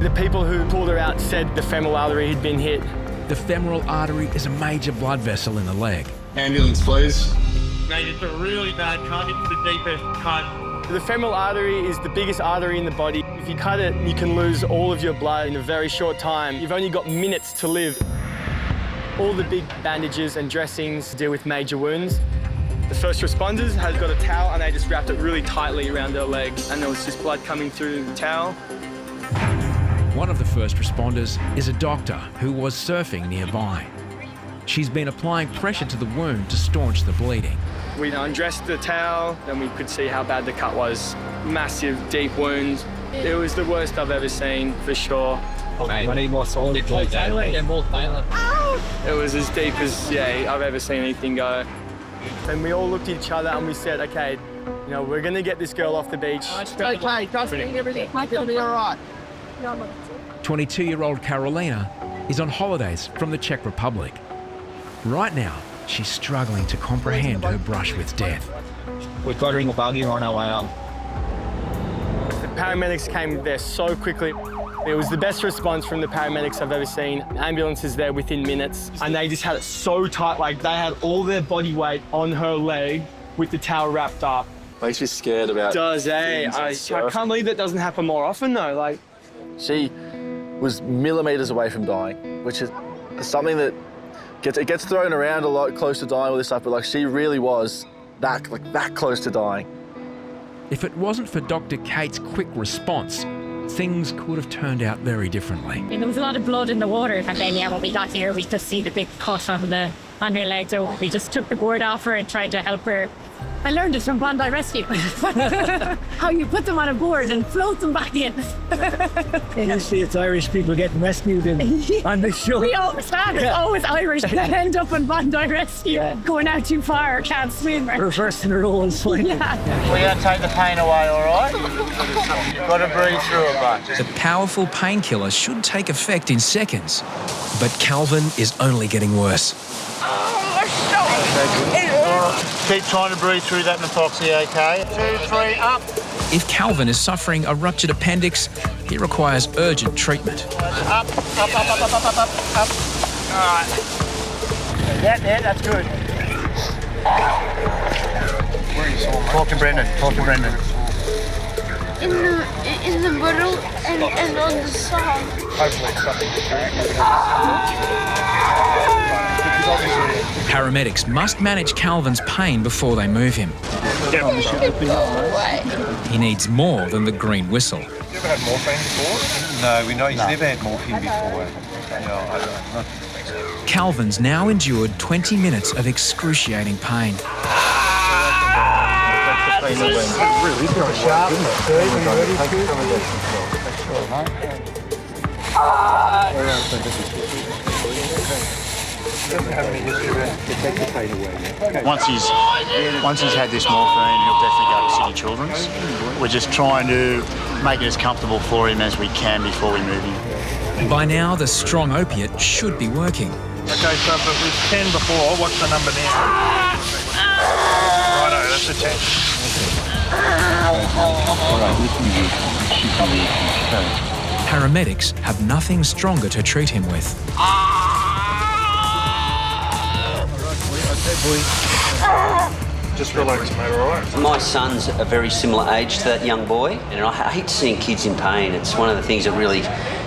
The people who pulled her out said the femoral artery had been hit. The femoral artery is a major blood vessel in the leg. Ambulance, please. Mate, it's a really bad cut. It's the deepest cut. The femoral artery is the biggest artery in the body. If you cut it, you can lose all of your blood in a very short time. You've only got minutes to live. All the big bandages and dressings deal with major wounds. The first responders had got a towel and they just wrapped it really tightly around their leg, and there was just blood coming through the towel. One of the first responders is a doctor who was surfing nearby. She's been applying pressure to the wound to staunch the bleeding. We undressed the towel and we could see how bad the cut was. Massive, deep wound. It was the worst I've ever seen, for sure. I need more solid. It was as deep as, I've ever seen anything go. And we all looked at each other and we said, okay, we're going to get this girl off the beach. Okay, trust me, everything might be all right. 22-year-old Carolina is on holidays from the Czech Republic. Right now, she's struggling to comprehend her brush with death. We've got a ring of buggy on our way up. The paramedics came there so quickly. It was the best response from the paramedics I've ever seen. Ambulances there within minutes, and they just had it so tight, like they had all their body weight on her leg with the towel wrapped up. Makes me scared about It does, eh? I can't believe that doesn't happen more often, though. Like, she was millimetres away from dying, which is something that gets thrown around a lot, close to dying, all this stuff, but like she really was that close to dying. If it wasn't for Dr. Kate's quick response, things could have turned out very differently. And there was a lot of blood in the water, and then when we got here, we just see the big cut on her leg. So we just took the board off her and tried to help her. I learned it from Bondi Rescue. How you put them on a board and float them back in. You see, it's Irish people getting rescued on the shore. We always have. It's always Irish that end up in Bondi Rescue. Going out too far, can't swim. Reversing the roles. Yeah. We're going to take the pain away, all right? You've got to breathe through it, bud. The powerful painkiller should take effect in seconds. But Calvin is only getting worse. Keep trying to breathe through that methoxy, okay? 2, 3, up. If Calvin is suffering a ruptured appendix, he requires urgent treatment. Up. All right. Yeah, that's good. Talk to Brendan. In the middle and on the side. Hopefully something. Paramedics must manage Calvin's pain before they move him. He needs more than the green whistle. You ever had morphine before? No, he's never had morphine before. No, Calvin's now endured 20 minutes of excruciating pain. Once he's had this morphine, he'll definitely go to City Children's. We're just trying to make it as comfortable for him as we can before we move him. By now, the strong opiate should be working. Okay, so if it was 10 before, what's the number now? Righto, that's a 10. Paramedics have nothing stronger to treat him with. Just relax, mate, all right? My son's a very similar age to that young boy, and I hate seeing kids in pain. It's one of the things that really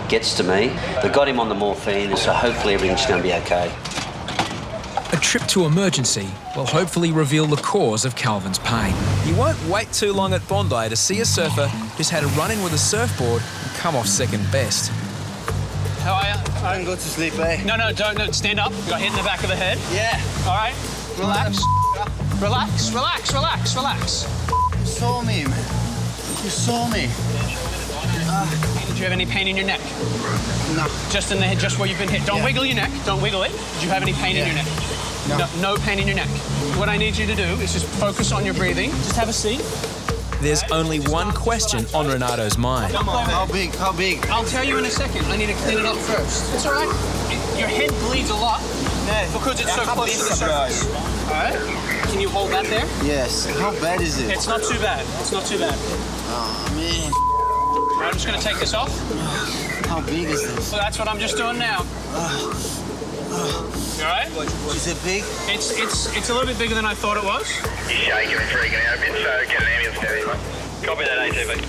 gets to me. They got him on the morphine, so hopefully everything's going to be okay. A trip to emergency will hopefully reveal the cause of Calvin's pain. You won't wait too long at Bondi to see a surfer who's had a run-in with a surfboard and come off second best. How are you? I can go to sleep, eh? No, don't stand up. You got hit in the back of the head. Yeah. All right. Relax. Relax. You saw me, man. You saw me. Did you have any pain in your neck? No. Just in the head, just where you've been hit. Don't wiggle your neck. Don't wiggle it. Did you have any pain in your neck? No pain in your neck. What I need you to do is just focus on your breathing. Just have a seat. There's only one question on Renato's mind. How big? I'll tell you in a second. I need to clean it up first. It's all right. Your head bleeds a lot because it's so close to the surface. All right? Can you hold that there? Yes. How bad is it? It's not too bad. Oh, man. All right, I'm just going to take this off. How big is this? So that's what I'm just doing now. You alright? Is it big? It's a little bit bigger than I thought it was. You're shaking and freaking out a bit, so get an ambulance down here. Copy that, ATV.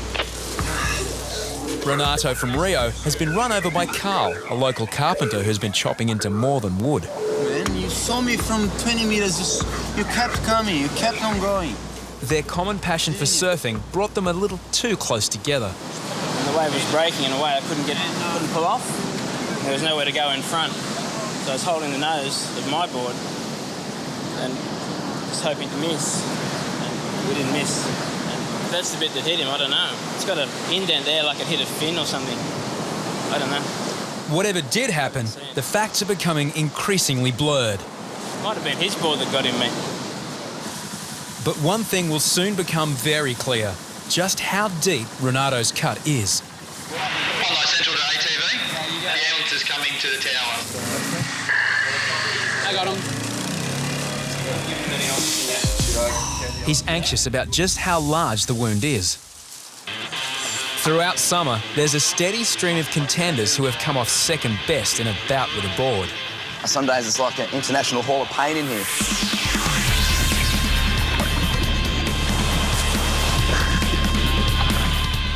Renato from Rio has been run over by Carl, a local carpenter who's been chopping into more than wood. Man, you saw me from 20 meters. You kept coming. You kept on going. Their common passion for surfing brought them a little too close together. And the wave was breaking in a way I couldn't pull off. There was nowhere to go in front. So I was holding the nose of my board and just hoping to miss. And we didn't miss. And that's the bit that hit him, I don't know. It's got an indent there like it hit a fin or something. I don't know. Whatever did happen, the facts are becoming increasingly blurred. Might have been his board that got him, mate. But one thing will soon become very clear, just how deep Renato's cut is. Bondi Central to ATV. The ambulance is coming to the tower. I got him. He's anxious about just how large the wound is. Throughout summer, there's a steady stream of contenders who have come off second best in a bout with a board. Some days it's like an international hall of pain in here.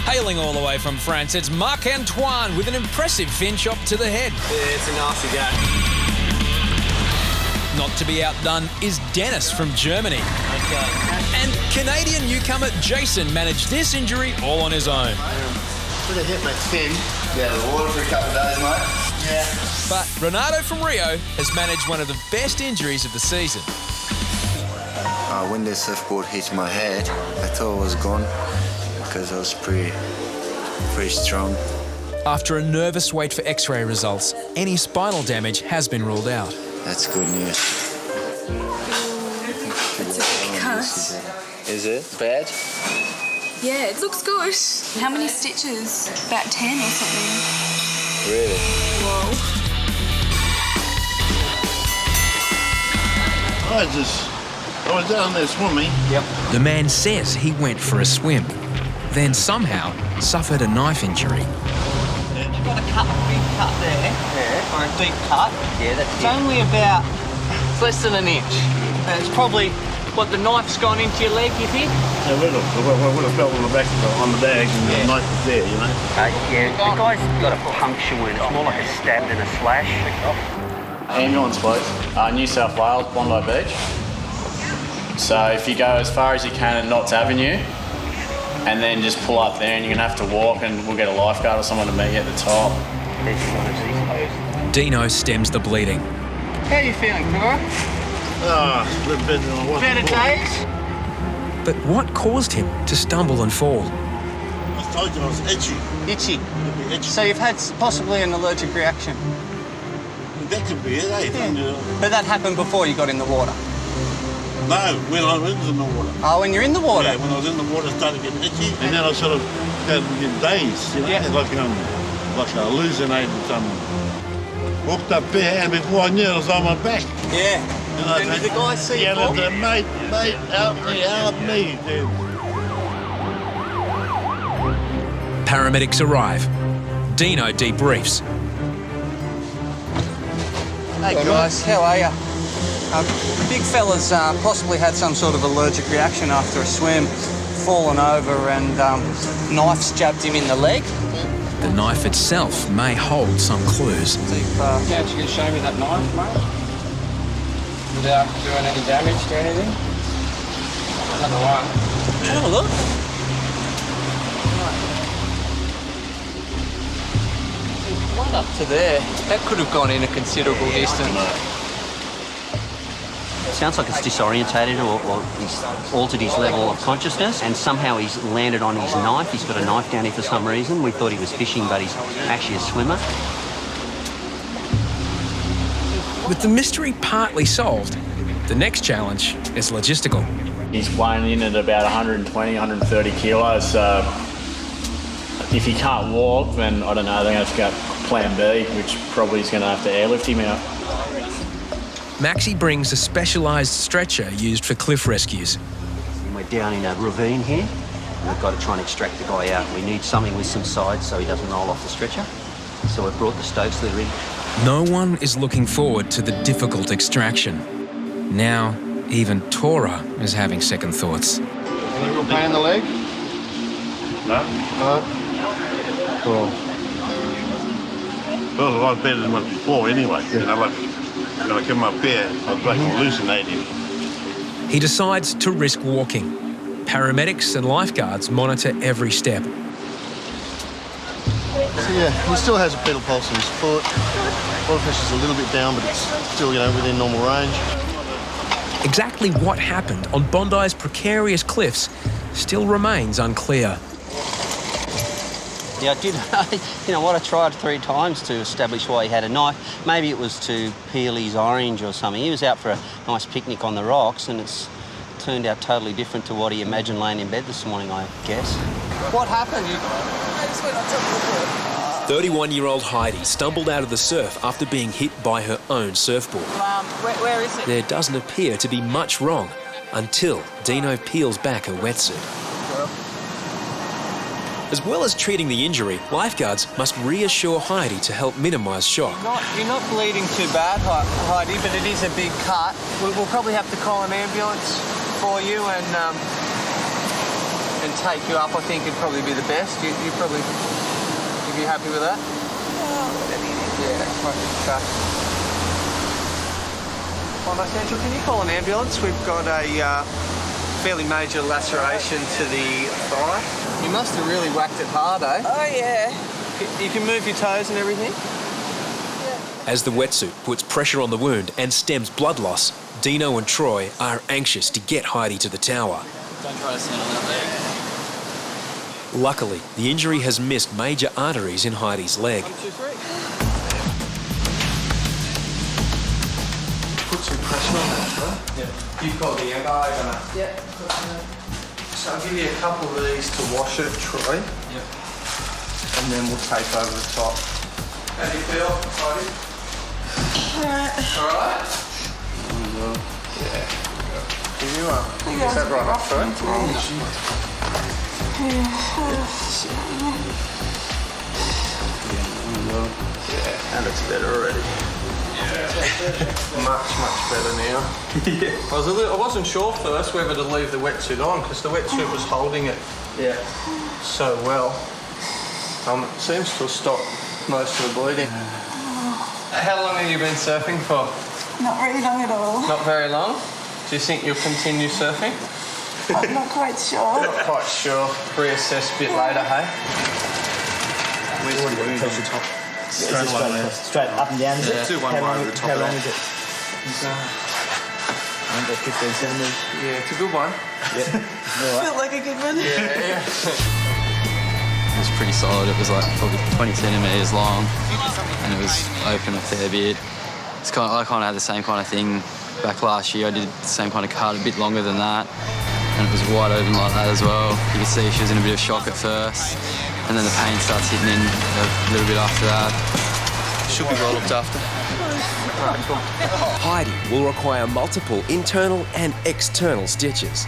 Hailing all the way from France, it's Marc-Antoine with an impressive fin chop to the head. Yeah, it's a nasty guy. Not to be outdone is Dennis from Germany. And Canadian newcomer Jason managed this injury all on his own. Should have hit my fin. Yeah, the water for a couple of days, mate. Yeah. But Renato from Rio has managed one of the best injuries of the season. When the surfboard hit my head, I thought it was gone because I was pretty strong. After a nervous wait for X-ray results, any spinal damage has been ruled out. That's good news. It's a big cut. Is it bad? Yeah, it looks good. How many stitches? About 10 or something. Really? Whoa. I was down there swimming. Yep. The man says he went for a swim, then somehow suffered a knife injury. You've got a big cut there, or a deep cut. Yeah, that's It's only about less than an inch. And it's probably, the knife's gone into your leg, you think? I would have felt on the back on the bag and the knife was there, you know? yeah, the guy's got a puncture wound. It's more like a stab than a slash. Ambulance, please. New South Wales, Bondi Beach. So if you go as far as you can at Knott's Avenue, and then just pull up there and you're going to have to walk and we'll get a lifeguard or someone to meet you at the top. Dino stems the bleeding. How are you feeling, Cora? A little better than I was Better before. days? But what caused him to stumble and fall? I told you I was itchy. Itchy. So you've had possibly an allergic reaction? That could be it, eh? Yeah. But that happened before you got in the water? No, when I was in the water. Oh, when you're in the water? Yeah, when I was in the water, I started getting itchy, and then I sort of started getting dazed, you know, like I hallucinated walked up there, and before I knew it, I was on my back. Yeah. And did the guy see you fall? Mate, help me, dude. Paramedics arrive. Dino debriefs. Hey guys, how are you? The big fella's possibly had some sort of allergic reaction after a swim, fallen over, and knife's jabbed him in the leg. The knife itself may hold some clues. Yeah, you can show me that knife, mate? Without doing any damage to anything? Another one. Can I have a look? Right up to there. That could have gone in a considerable distance. Sounds like it's disorientated or he's altered his level of consciousness and somehow he's landed on his knife. He's got a knife down here for some reason. We thought he was fishing, but he's actually a swimmer. With the mystery partly solved, the next challenge is logistical. He's weighing in at about 120, 130 kilos, so if he can't walk, then I don't know, they're going to have to go plan B, which probably is going to have to airlift him out. Maxie brings a specialised stretcher used for cliff rescues. We're down in a ravine here. We've got to try and extract the guy out. We need something with some sides so he doesn't roll off the stretcher. So I brought the stokes that are in. No one is looking forward to the difficult extraction. Now, even Tora is having second thoughts. Any real pain in the leg? No. No? Cool. Feels a lot better than it was before anyway. You know, like, when I came up here, I was like hallucinating. He decides to risk walking. Paramedics and lifeguards monitor every step. So yeah, he still has a pedal pulse in his foot. Blood pressure's a little bit down, but it's still, within normal range. Exactly what happened on Bondi's precarious cliffs still remains unclear. Yeah, I did. You know what? I tried 3 times to establish why he had a knife. Maybe it was to peel his orange or something. He was out for a nice picnic on the rocks, and it's turned out totally different to what he imagined laying in bed this morning, I guess. What happened? I just went on top of the board. 31-year-old Heidi stumbled out of the surf after being hit by her own surfboard. Where is it? There doesn't appear to be much wrong until Dino peels back her wetsuit. As well as treating the injury, lifeguards must reassure Heidi to help minimise shock. You're not bleeding too bad, Heidi, but it is a big cut. We'll probably have to call an ambulance for you and take you up. I think it'd probably be the best. You'd be happy with that? Yeah. Okay. Bondi Central, can you call an ambulance? We've got a fairly major laceration to the thigh. You must have really whacked it hard, eh? Oh, yeah. You can move your toes and everything? As the wetsuit puts pressure on the wound and stems blood loss, Dino and Troy are anxious to get Heidi to the tower. Don't try to stand on that leg. Luckily, the injury has missed major arteries in Heidi's leg. 1, 2, 3. Put some pressure on that, right? Yeah. You've got the anger. Yeah. So I'll give you a couple of these to wash it, Troy. Yep. And then we'll tape over the top. How do you feel, Heidi? Alright. Alright? Yeah. Can you get that right off, right? Yeah, and it's better already. Much better now. Yeah. I wasn't sure first whether to leave the wetsuit on because the wetsuit was holding it so well. It seems to have stopped most of the bleeding. How long have you been surfing for? Not very long at all. Not very long? Do you think you'll continue surfing? I'm not quite sure. Not quite sure. Reassess a bit later, hey? Straight up and down, is it? Do one more over the top. How long is it? Around 15 centimetres. Yeah, it's a good one. Felt like a good one. Yeah. It was pretty solid. It was like probably 20 centimetres long and it was open a fair bit. I kind of had the same kind of thing back last year. I did the same kind of cut, a bit longer than that, and it was wide open like that as well. You could see she was in a bit of shock at first, and then the pain starts hitting in a little bit after that. Should be well looked after. Heidi will require multiple internal and external stitches.